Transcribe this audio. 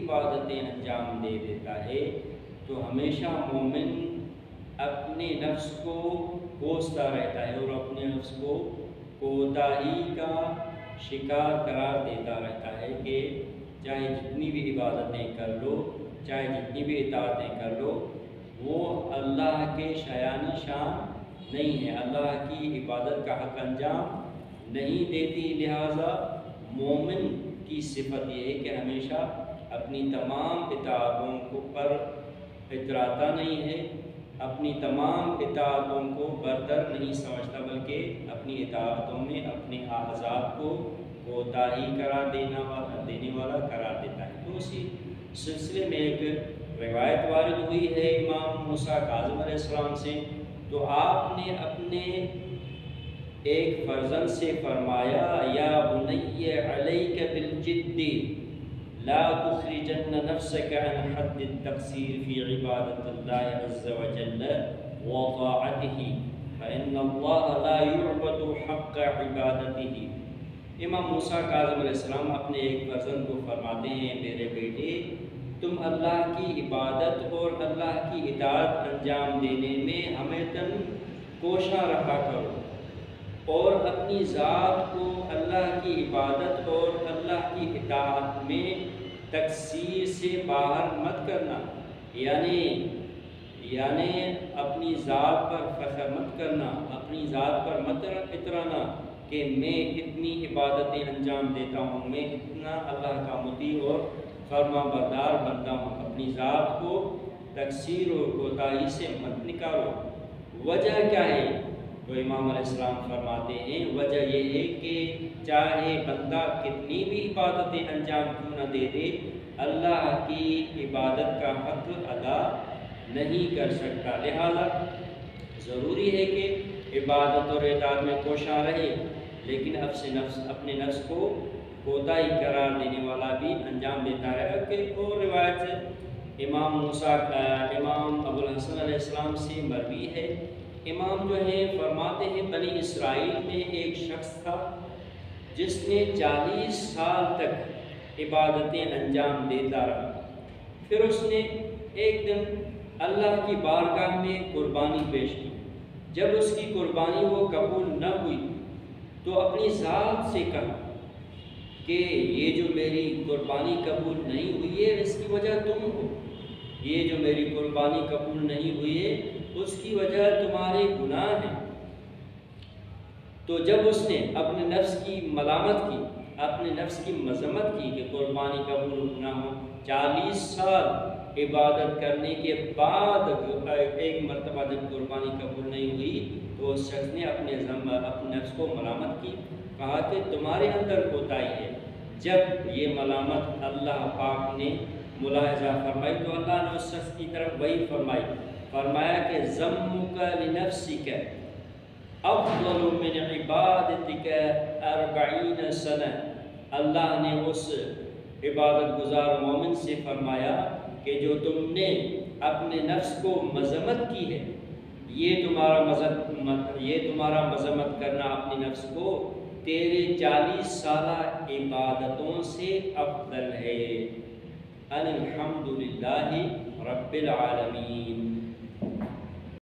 عبادتیں انجام دے دیتا ہے تو ہمیشہ مومن اپنے نفس کو کوستا رہتا ہے اور اپنے نفس کو کوتاہی کا شکار قرار دیتا رہتا ہے کہ چاہے جتنی بھی عبادتیں کر لو، چاہے جتنی بھی اطاعتیں کر لو، وہ اللہ کے شایان شان نہیں ہے، اللہ کی عبادت کا حق انجام نہیں دیتی۔ لہٰذا مومن کی صفت یہ ہے کہ ہمیشہ اپنی تمام اطاعتوں کو پر اتراتا نہیں ہے، اپنی تمام اطاعتوں کو برتر نہیں سمجھتا، بلکہ اپنی اطاعتوں میں اپنے اعضاء کو کوتاہی قرار دینے والا قرار دیتا ہے۔ تو اسی سلسلے میں ایک روایت وارد ہوئی ہے امام موسیٰ کاظم علیہ السلام سے، تو آپ نے اپنے ایک فرزند سے فرمایا یا بنی علیک بالجد لا تخرجن نفسك عن حد التقصیر فی عبادت اللہ عز وجل وطاعته فإن اللہ لا يعبد حق عبادته۔ امام موسیٰ کاظم علیہ السلام اپنے ایک فرزند کو فرماتے ہیں، میرے بیٹے تم اللہ کی عبادت اور اللہ کی اطاعت انجام دینے میں ہمیشہ کوشاں رہا کرو، اور اپنی ذات کو اللہ کی عبادت اور اللہ کی اطاعت میں تقصیر سے باہر مت کرنا، یعنی اپنی ذات پر فخر مت کرنا، اپنی ذات پر مت اترانا کہ میں اتنی عبادتیں انجام دیتا ہوں، میں اتنا اللہ کا مطیع اور فرما بردار بنتا ہوں۔ اپنی ذات کو تقصیر اور کوتاہی سے مت نکالو۔ وجہ کیا ہے؟ تو امام علیہ السلام فرماتے ہیں وجہ یہ ہے کہ چاہے بندہ کتنی بھی عبادتیں انجام کیوں نہ دے دے، اللہ کی عبادت کا حق ادا نہیں کر سکتا۔ لہذا ضروری ہے کہ عبادت اور اطاعت میں کوشاں رہے، لیکن اپنے نفس کو کوتاہی قرار دینے والا بھی انجام دیتا ہے۔ ایک اور روایت سے امام ابو الحسن علیہ السلام سے مروی ہے، امام جو ہیں فرماتے ہیں بنی اسرائیل میں ایک شخص تھا جس نے 40 سال تک عبادتیں انجام دیتا رہا، پھر اس نے ایک دن اللہ کی بارگاہ میں قربانی پیش کی۔ جب اس کی قربانی وہ قبول نہ ہوئی تو اپنی ذات سے کہا کہ یہ جو میری قربانی قبول نہیں ہوئی ہے اس کی وجہ تم ہو، یہ جو میری قربانی قبول نہیں ہوئی ہے اس کی وجہ تمہارے گناہ ہیں۔ تو جب اس نے اپنے نفس کی ملامت کی، اپنے نفس کی مذمت کی کہ قربانی قبول نہ ہو، 40 سال عبادت کرنے کے بعد ایک مرتبہ جب قربانی قبول نہیں ہوئی تو اس شخص نے اپنے نفس کو ملامت کی، کہا کہ تمہارے اندر کوتاہی ہے۔ جب یہ ملامت اللہ پاک نے ملاحظہ فرمائی تو اللہ نے اس شخص کی طرف وہی فرمایا کہ ذمک لنفسک افضل من عبادتک 40 سنہ۔ اللہ نے اس عبادت گزار مومن سے فرمایا کہ جو تم نے اپنے نفس کو مذمت کی ہے، یہ تمہارا مذمت کرنا اپنی نفس کو تیرے 40 سالہ عبادتوں سے افضل ہے۔ الحمدللہ رب العالمین۔